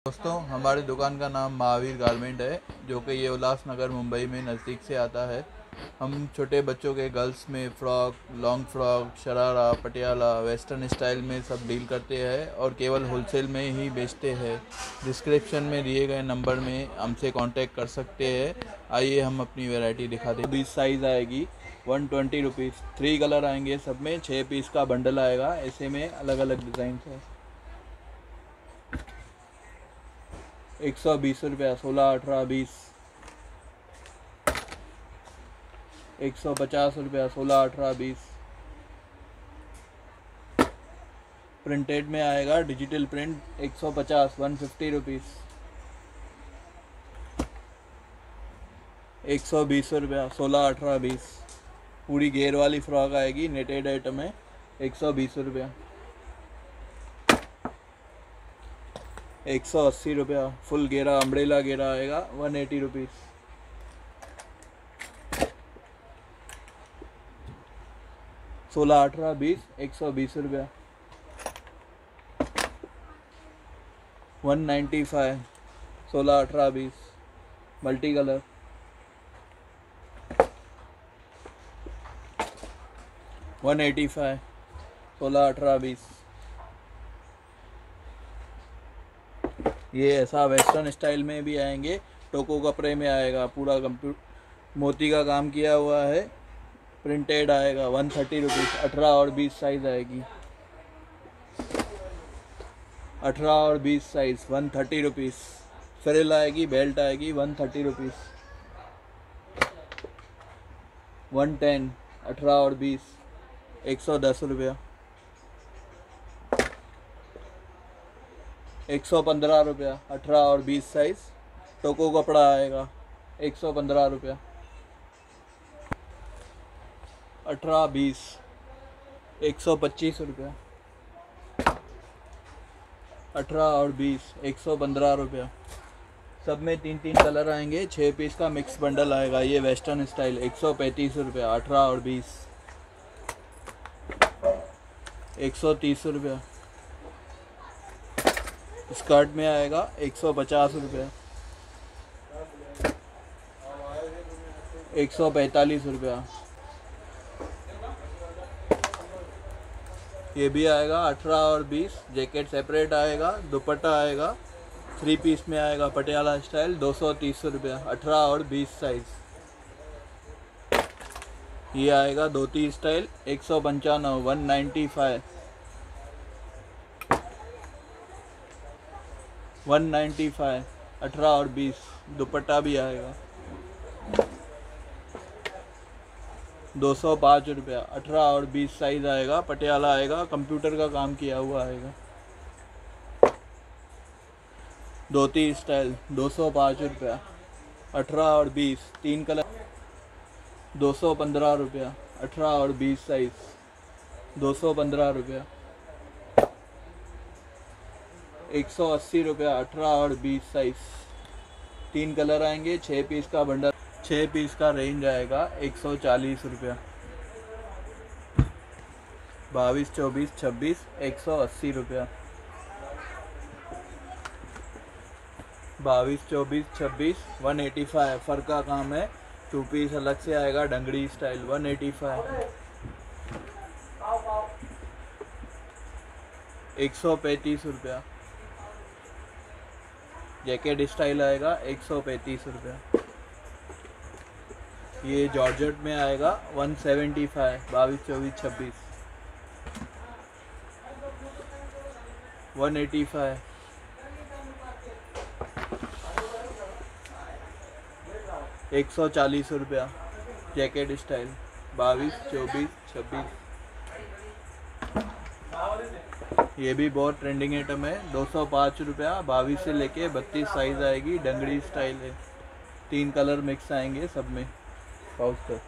दोस्तों, हमारी दुकान का नाम महावीर गारमेंट है, जो कि ये उल्लासनगर मुंबई में नज़दीक से आता है। हम छोटे बच्चों के गर्ल्स में frock, long frock, sharara, Patiala, western style में सब डील करते हैं और केवल होलसेल में ही बेचते हैं। डिस्क्रिप्शन में दिए गए नंबर में हमसे कांटेक्ट कर सकते हैं। आइए हम अपनी वैरायटी दिखाते हैं। 20 साइज़ आएगी, 120 रुपीज़। 3 कलर आएंगे, सब में 6 पीस का बंडल आएगा। ऐसे में अलग अलग डिज़ाइन है। 120 रुपया, 16, 18, 20। 150 रुपया, 16, 18, 20। प्रिंटेड में आएगा, डिजिटल प्रिंट, 150, 150 रुपीज़। 120 रुपया, 16, 18, 20। पूरी घेर वाली फ्रॉक आएगी, नेटेड आइटम है, 120 रुपया। 180 रुपया, फुल घेरा अम्ब्रेला घेरा आएगा, 180 रुपीज़। 16, 18, 20, 120 रुपया। 195, 16, 18, 20। Multi colour. 185, 16, 18, 20। ये ऐसा वेस्टर्न स्टाइल में भी आएंगे, टोको कपड़े में आएगा, पूरा मोती का काम किया हुआ है, प्रिंटेड आएगा, 130 रुपीज़। 18 और 20 साइज़ आएगी, 18 और 20 साइज़, 130 रुपीज़। फ्रिल आएगी, बेल्ट आएगी, 130 रुपीज़। 110, 18 और 20, 110 रुपया। 115 रुपया, 18 और 20 साइज़, टोको कपड़ा आएगा, 115 रुपया। 18, 20, 125 रुपया। 18 और 20, 115 रुपया। सब में 3 कलर आएंगे, 6 पीस का मिक्स बंडल आएगा। ये वेस्टर्न स्टाइल, 135 रुपया, 18 और 20। 130 रुपया। स्कर्ट में आएगा, 150 रुपया। 145 रुपया। ये भी आएगा, 18 और 20। जैकेट सेपरेट आएगा, दुपट्टा आएगा, 3 पीस में आएगा, पटियाला स्टाइल, 230 रुपया, 18 और 20 साइज़। ये आएगा धोती स्टाइल, 195, 195। 195, 18 और 20। दुपट्टा भी आएगा, 205 रुपया, 18 और 20 साइज़ आएगा, पटियाला आएगा, कंप्यूटर का काम किया हुआ आएगा। धोती स्टाइल, 205 रुपया, 18 और 20, 3 कलर, 215 रुपया, 18 और 20 साइज़, 215 रुपया। 180 रुपया, 18 और 20 साइज़। 3 कलर आएंगे, 6 पीस का बंडल, 6 पीस का रेंज आएगा, 140 रुपया। 22, 24, 26, 180 रुपया। 22, 24, 26, 185। फर का काम है, 2 पीस अलग से आएगा, डंगड़ी स्टाइल, 185। 135 रुपया। जैकेट स्टाइल आएगा, 135 रुपया। ये जॉर्जेट में आएगा, 175। 22, 24, 26, 185। 140 रुपया। Jacket style, 22, 24, 26। ये भी बहुत ट्रेंडिंग आइटम है, 205 रुपया। 22 से लेके 32 साइज़ आएगी, डंगड़ी स्टाइल है, 3 कलर मिक्स आएंगे सब में। पाउच कर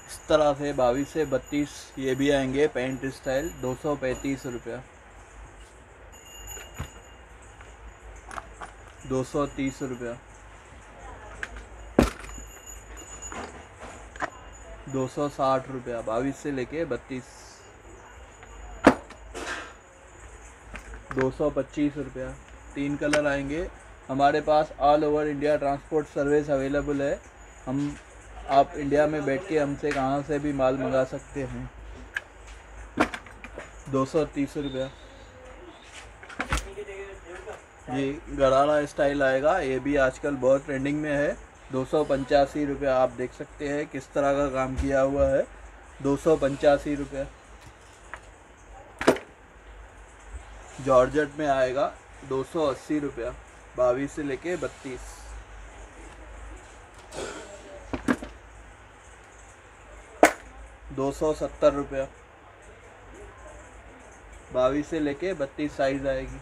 इस तरह से 22 से 32 ये भी आएंगे, पैंट स्टाइल, 235 रुपया। 230 रुपया। 260 रुपया, 22 से लेके 32। 225 रुपया। 3 कलर आएंगे। हमारे पास all over India transport service available है। आप इंडिया में बैठ के हमसे कहाँ से भी माल मंगा सकते हैं। 230 रुपया। ये गरारा स्टाइल आएगा, ये भी आजकल बहुत ट्रेंडिंग में है। 285 रुपया। आप देख सकते हैं किस तरह का काम किया हुआ है। 285 रुपया। जॉर्जेट में आएगा 280 रुपया। 22 से लेके 32। 270 रुपया। 22 से लेके 32 साइज आएगी।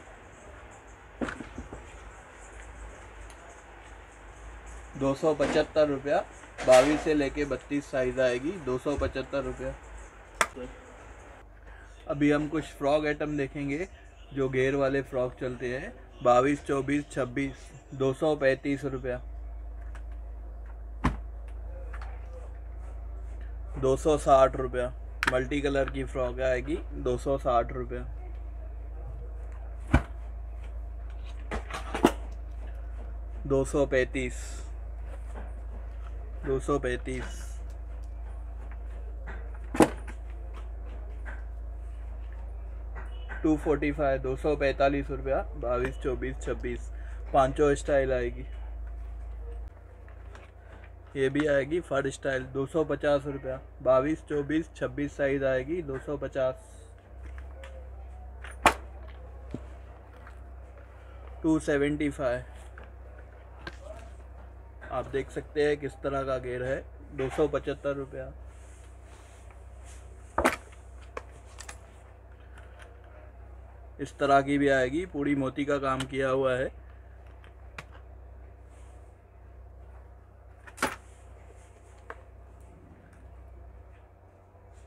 275 रुपया। 22 से लेके 32 साइज आएगी। 275 रुपया। अभी हम कुछ फ्रॉक आइटम देखेंगे जो घेर वाले फ्रॉक चलते हैं। 22, 24, 26। 235 रुपया। 260 रुपया। मल्टी कलर की फ्रॉक आएगी। 260 रुपया। 235। 235। 245। 245 रुपया। 22, 24, 26। पांचों स्टाइल आएगी। ये भी आएगी फर स्टाइल। 250 रुपया। 22, 24, 26 साइज आएगी। 250। 275। आप देख सकते हैं किस तरह का घेर है। 275 रुपया। इस तरह की भी आएगी, पूरी मोती का काम किया हुआ है।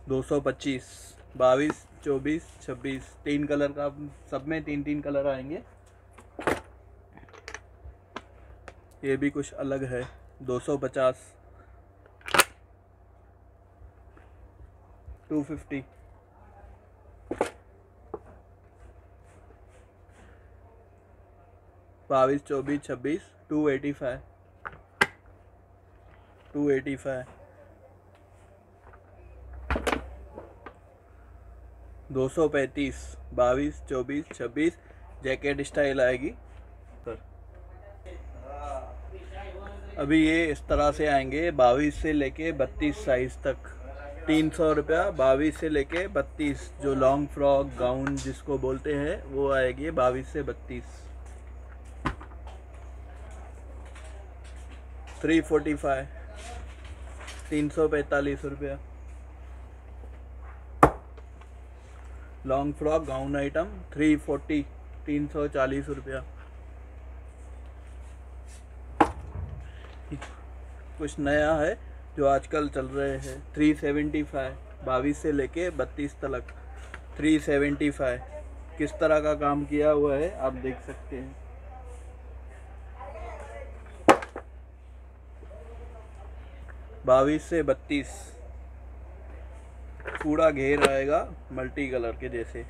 225। 22, 24, 26। 3 कलर का, सब में 3-3 कलर आएंगे। ये भी कुछ अलग है। 250। 250। 22, 24, 26। 285। 285। 235। 22, 24, 26। जैकेट स्टाइल आएगी। अभी ये इस तरह से आएंगे 22 से लेके 32 साइज तक। 300 रुपया। 22 से लेके 32। जो लॉन्ग फ्रॉक गाउन जिसको बोलते हैं वो आएगी 22 से 32। 345। 345 रुपया। Long frock gown item 340। 340 रुपया। कुछ नया है जो आजकल चल रहे हैं। 375। 22 से लेके 32 तक। 375। किस तरह का काम किया हुआ है आप देख सकते हैं। 22 से 32। पूरा घेर आएगा मल्टी कलर के जैसे।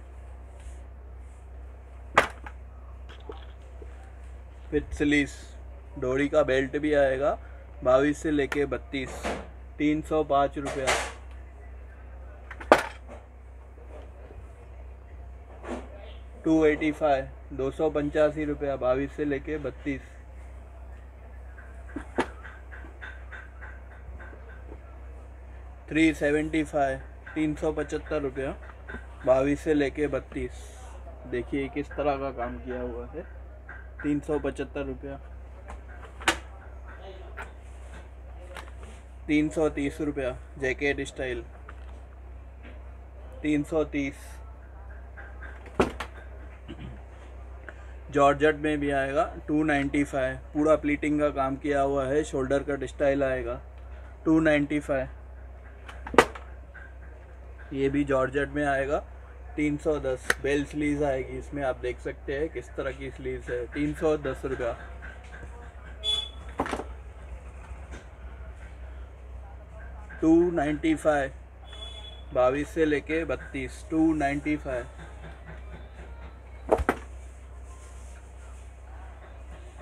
With sleeves. डोरी का बेल्ट भी आएगा। 22 से लेके 32। 305 रुपया। 285। 285 रुपया। 22 से लेके 32। 375। 375 रुपया। 22 से लेके 32। देखिए किस तरह का काम किया हुआ है। 375 रुपया। 330 रुपया। Jacket style. 330। जॉर्जेट में भी आएगा। 295। पूरा प्लीटिंग का काम किया हुआ है। शोल्डर कट स्टाइल आएगा। 295। ये भी जॉर्जेट में आएगा। 310। बेल स्लीव्स आएगी इसमें। आप देख सकते हैं किस तरह की स्लीव्स है। 310 रुपया। 295। 22 से लेके 32। 295।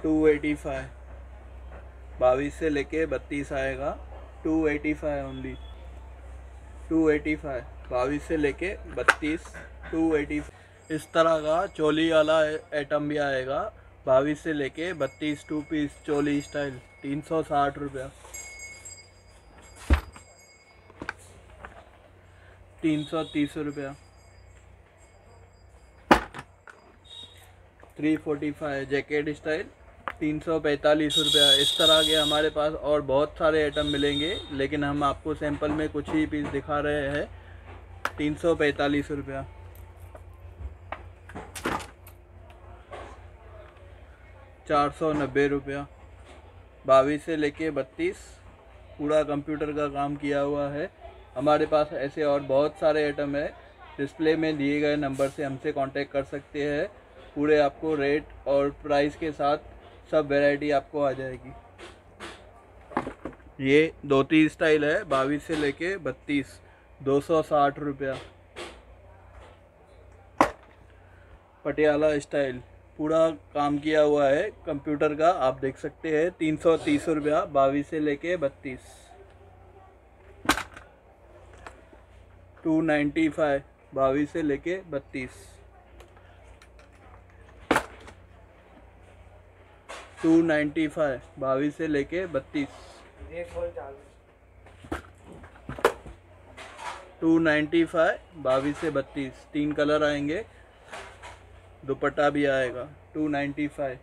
285, 22 से लेके 32 आएगा। 285 ओनली, 285, 22 से लेके 32, 285। इस तरह का चोली वाला आइटम भी आएगा, 22 से लेके 32, 2 पीस चोली स्टाइल, 360 रुपया, 330 रुपया, 345 जैकेट स्टाइल, 345 रुपया। इस तरह के हमारे पास और बहुत सारे आइटम मिलेंगे, लेकिन हम आपको सैंपल में कुछ ही पीस दिखा रहे हैं। 345 रुपया, 490 रुपया, 22 से लेके 32, पूरा कंप्यूटर का काम किया हुआ है। हमारे पास ऐसे और बहुत सारे आइटम है। डिस्प्ले में दिए गए नंबर से हमसे कांटेक्ट कर सकते हैं। पूरे आपको रेट और प्राइस के साथ सब वैरायटी आपको आ जाएगी। ये धोती स्टाइल है, 22 से लेके 32, 260 रुपया। पटियाला स्टाइल, पूरा काम किया हुआ है कंप्यूटर का, आप देख सकते हैं, 330 रुपया, 22 से लेके 32। 295, 22 से लेके 32। 295, 22 से लेके 32। 295, 22 से 32, 3 कलर आएंगे, दुपट्टा भी आएगा। 295।